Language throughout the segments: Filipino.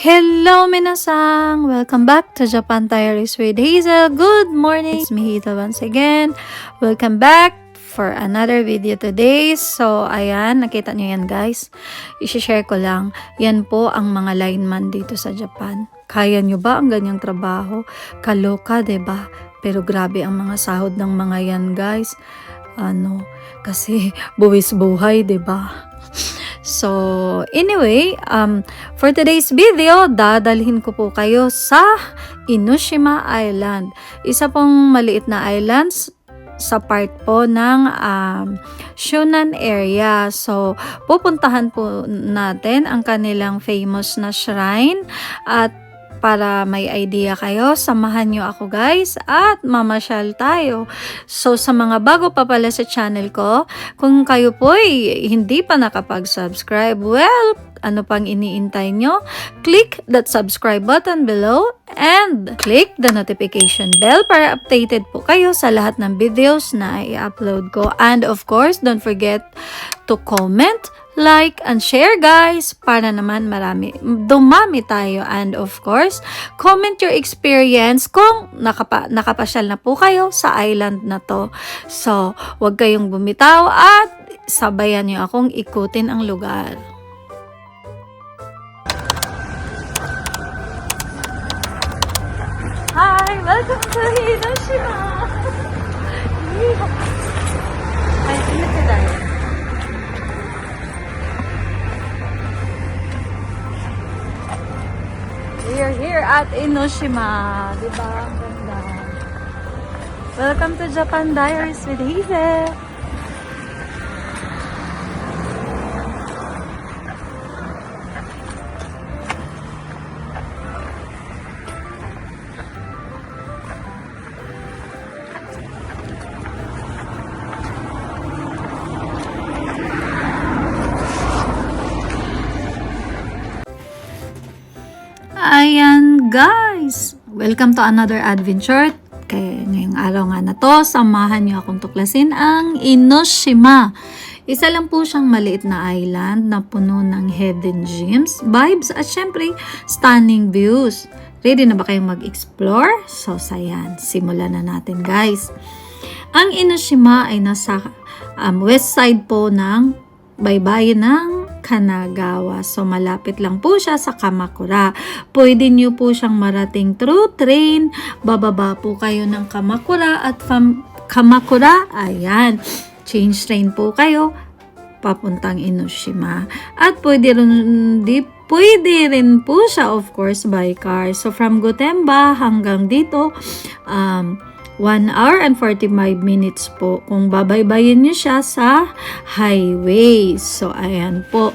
Hello, minasang! Welcome back to Japan Diaries with Hazel. Good morning! It's me, Hazel, once again. Welcome back for another video today. So, ayan, nakita nyo yan, guys. I-share ko lang. Yan po ang mga lineman dito sa Japan. Kaya nyo ba ang ganyang trabaho? Kaloka, 'di ba? Pero grabe ang mga sahod ng mga yan, guys. Kasi buwis buhay, 'di ba? So, anyway, for today's video, dadalhin ko po kayo sa Enoshima Island. Isa pong maliit na islands sa part po ng Shunan area. So, pupuntahan po natin ang kanilang famous na shrine at para may idea kayo, samahan nyo ako guys at mamasyal tayo. So sa mga bago pa pala sa channel ko, kung kayo po ay hindi pa nakapag-subscribe, well, ano pang iniintay nyo? Click that subscribe button below and click the notification bell para updated po kayo sa lahat ng videos na i-upload ko. And of course, don't forget to comment, like, and share guys para naman dumami tayo. And of course, comment your experience kung nakapasyal na po kayo sa island na to. So, huwag kayong bumitaw at sabayan nyo akong ikutin ang lugar. Hi! Welcome to Enoshima! Ay, ingat ka tayo. We are here at Enoshima. Diba? Ang ganda. Welcome to Japan Diaries with Hazel. Ayan guys, welcome to another adventure. Kaya ngayong araw nga na to, samahan niyo akong tuklasin ang Enoshima. Isa lang po siyang maliit na island na puno ng hidden gems, vibes at syempre stunning views. Ready na ba kayong mag-explore? So sayan, simulan na natin guys. Ang Enoshima ay nasa west side po ng baybayin ng Kanagawa. So, malapit lang po siya sa Kamakura. Pwede nyo po siyang marating through train. Bababa po kayo ng Kamakura at from Kamakura, ayan, change train po kayo papuntang Enoshima. At pwede rin po siya, of course, by car. So, from Gotemba hanggang dito, 1 hour and 45 minutes po kung babaybayin nyo siya sa highway. So, ayan po.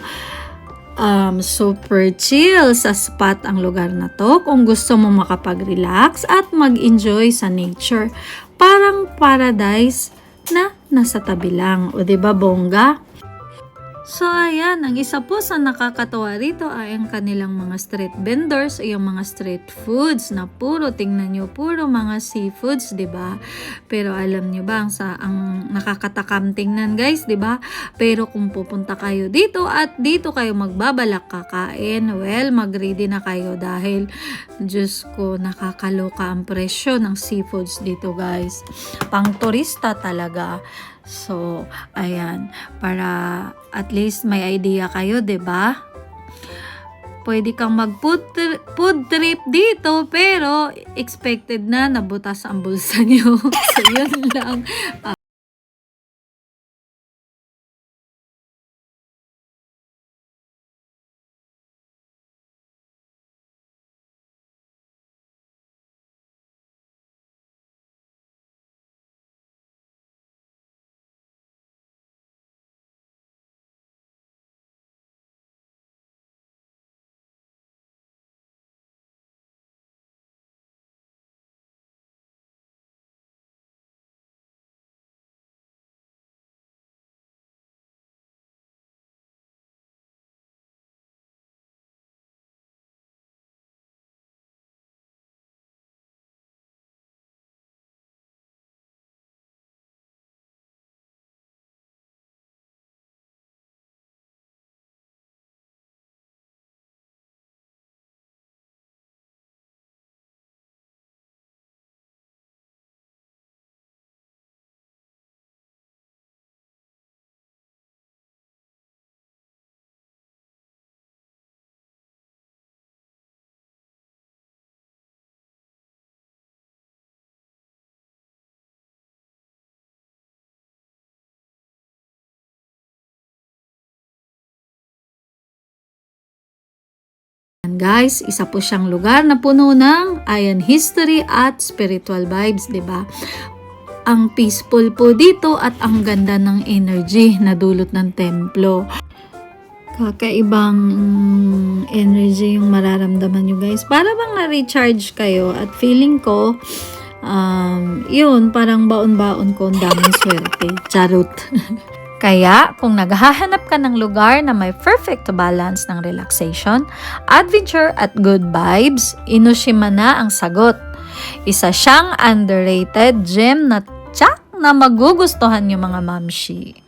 Super chill sa spot ang lugar na to. Kung gusto mo makapag-relax at mag-enjoy sa nature. Parang paradise na nasa tabi lang. O diba, bongga? So, ayan, ang isa po sa nakakatawa rito ay ang kanilang mga street vendors o yung mga street foods na tingnan nyo, puro mga seafoods, ba diba? Pero alam nyo ba, ang nakakatakam tingnan guys, ba diba? Pero kung pupunta kayo dito at dito kayo magbabalak kakain, well, mag-ready na kayo dahil, Diyos ko, nakakaloka ang presyo ng seafoods dito guys. Pang turista talaga. So, ayan, para at least may idea kayo, 'di ba? Pwede kang mag-food trip dito, pero expected na nabutas ang bulsa niyo. So, yun lang. Ayan guys, isa po siyang lugar na puno ng ayan history at spiritual vibes, 'di ba? Ang peaceful po dito at ang ganda ng energy na dulot ng templo. Kakaibang energy yung mararamdaman nyo guys. Para bang na-recharge kayo at feeling ko, yun, parang baon-baon ko ang daming swerte. Charot. Kaya, kung naghahanap ka ng lugar na may perfect balance ng relaxation, adventure at good vibes, Enoshima na ang sagot. Isa siyang underrated gem na tsak na magugustuhan yung mga mamshi.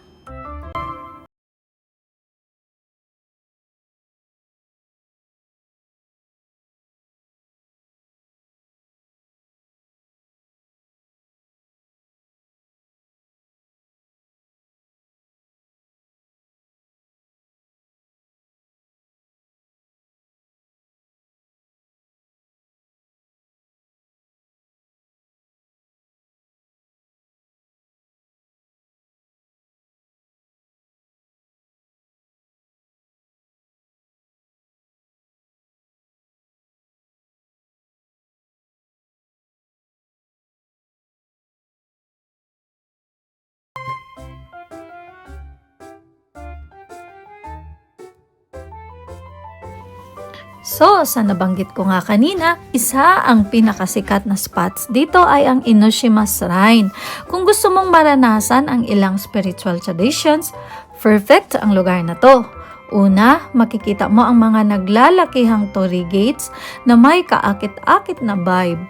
So, sa nabanggit ko nga kanina, isa ang pinakasikat na spots dito ay ang Enoshima Shrine. Kung gusto mong maranasan ang ilang spiritual traditions, perfect ang lugar na to. Una, makikita mo ang mga naglalakihang torii gates na may kaakit-akit na vibe.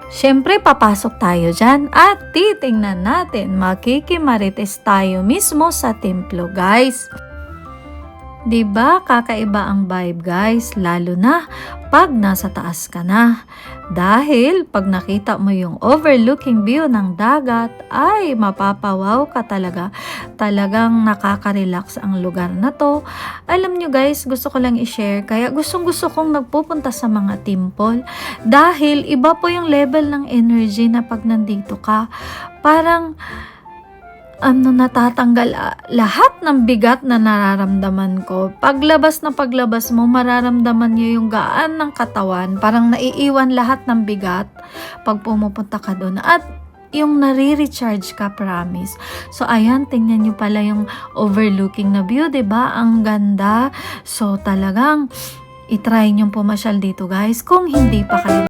Siyempre, papasok tayo dyan at titingnan natin, makikimarites tayo mismo sa templo, guys. 'Di ba kakaiba ang vibe guys, lalo na pag nasa taas ka na. Dahil pag nakita mo yung overlooking view ng dagat, ay mapapawaw ka talaga. Talagang nakaka-relax ang lugar na to. Alam nyo guys, gusto ko lang i-share, kaya gustong gusto kong nagpupunta sa mga temple. Dahil iba po yung level ng energy na pag nandito ka. Parang natatanggal lahat ng bigat na nararamdaman ko. Paglabas na paglabas mo, mararamdaman niyo yung gaan ng katawan. Parang naiiwan lahat ng bigat pag pumupunta ka doon. At yung nare-recharge ka, promise. So, ayan, tingnan niyo pala yung overlooking na view, 'di ba? Ang ganda. So, talagang i-try niyong pumasyal dito, guys. Kung hindi pa kayo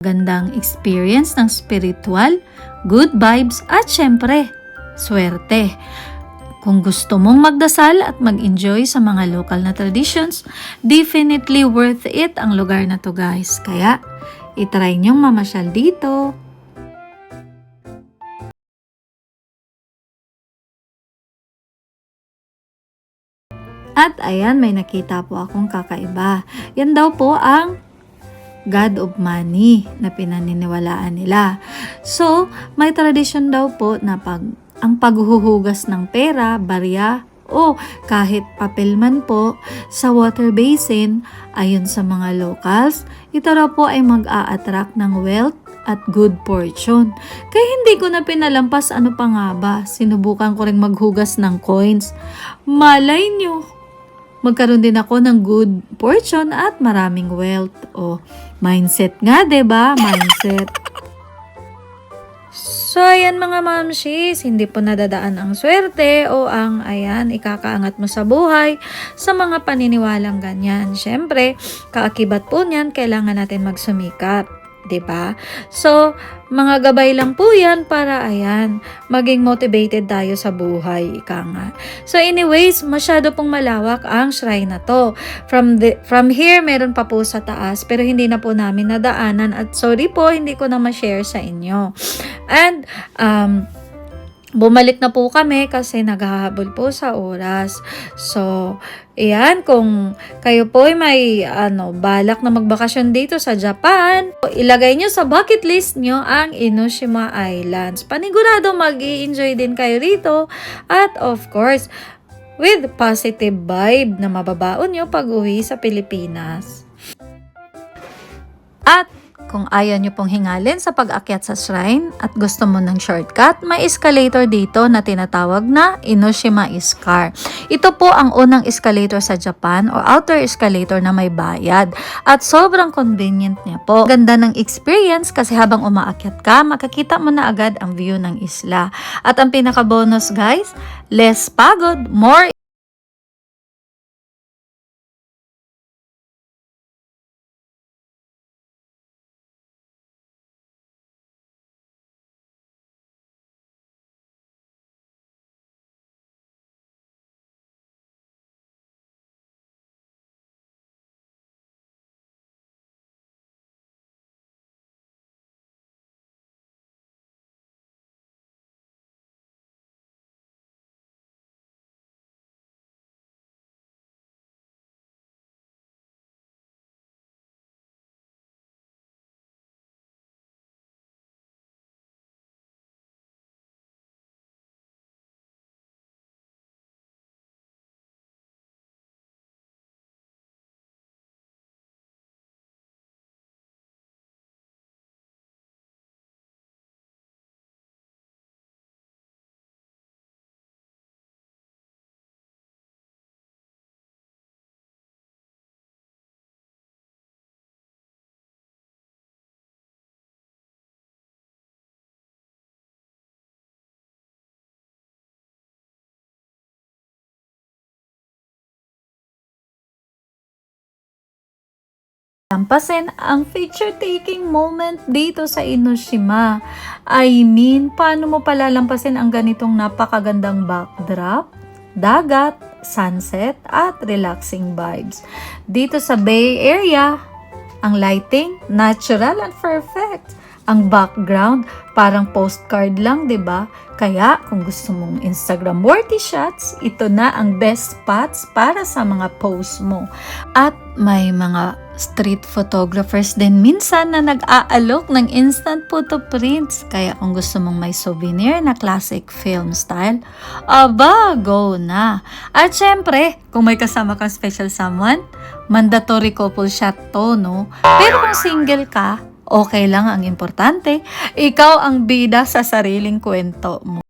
Gandang experience ng spiritual, good vibes at syempre, swerte. Kung gusto mong magdasal at mag-enjoy sa mga local na traditions, definitely worth it ang lugar na to guys. Kaya, itry nyong mamasyal dito. At ayan, may nakita po akong kakaiba. Yan daw po ang God of Money na pinaniniwalaan nila. So, may tradition daw po na ang paghuhugas ng pera, barya, o kahit papel man po sa water basin, ayon sa mga locals, ito raw po ay mag-a-attract ng wealth at good fortune. Kaya hindi ko na pinalampas, ano pa nga ba, sinubukan ko ring maghugas ng coins. Malay nyo, magkaroon din ako ng good fortune at maraming wealth. O, mindset nga, 'di ba? Mindset. So, ayan mga mamshis, hindi po nadadaan ang swerte o ang, ayan, ikakaangat mo sa buhay sa mga paniniwalang ganyan. Siyempre, kaakibat po niyan, kailangan natin magsumikap. 'Di ba? So, mga gabay lang po yan para, ayan, maging motivated tayo sa buhay, ika nga. So anyways, masyado pong malawak ang shrine na to. From here, meron pa po sa taas, pero hindi na po namin nadaanan at sorry po, hindi ko na ma-share sa inyo. And, bumalik na po kami kasi naghahabol po sa oras. So, ayan, kung kayo po ay may balak na magbakasyon dito sa Japan, ilagay nyo sa bucket list nyo ang Enoshima Islands. Panigurado mag-i-enjoy din kayo rito. At of course, with positive vibe na mababaon nyo pag-uwi sa Pilipinas. At kung ayaw nyo pong hingalin sa pag-akyat sa shrine at gusto mo ng shortcut, may escalator dito na tinatawag na Enoshima Iskar. Ito po ang unang escalator sa Japan o outer escalator na may bayad. At sobrang convenient niya po. Ganda ng experience kasi habang umaakyat ka, makakita mo na agad ang view ng isla. At ang pinaka-bonus guys, less pagod, more lampasin ang picture-taking moment dito sa Enoshima. I mean, paano mo palalampasin ang ganitong napakagandang backdrop, dagat, sunset, at relaxing vibes. Dito sa Bay Area, ang lighting, natural and perfect. Ang background, parang postcard lang, 'di ba? Kaya kung gusto mong Instagram worthy shots, ito na ang best spots para sa mga post mo. At may mga street photographers din minsan na nag-aalok ng instant photo prints. Kaya kung gusto mong may souvenir na classic film style, aba, go na. At syempre, kung may kasama kang special someone, mandatory couple shot to, no? Pero kung single ka, okay lang, ang importante, ikaw ang bida sa sariling kwento mo.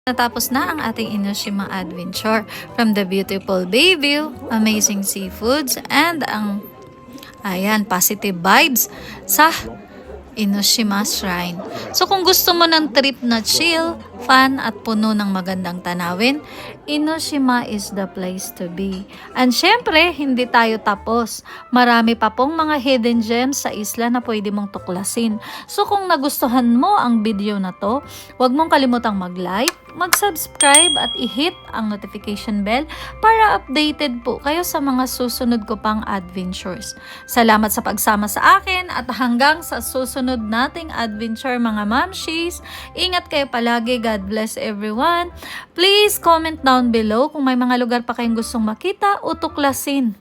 Natapos na ang ating Enoshima adventure. From the beautiful bay view, amazing seafoods, and ang positive vibes sa Enoshima Shrine. So kung gusto mo ng trip na chill, fun at puno ng magandang tanawin, Enoshima is the place to be. And syempre, hindi tayo tapos. Marami pa pong mga hidden gems sa isla na pwede mong tuklasin. So kung nagustuhan mo ang video na to, huwag mong kalimutang mag-like, mag-subscribe at i-hit ang notification bell para updated po kayo sa mga susunod ko pang adventures. Salamat sa pagsama sa akin at hanggang sa susunod nating adventure mga mamshies. Ingat kayo palagi. God bless everyone. Please comment down below kung may mga lugar pa kayong gustong makita o tuklasin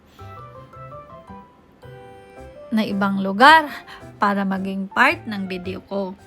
na ibang lugar para maging part ng video ko.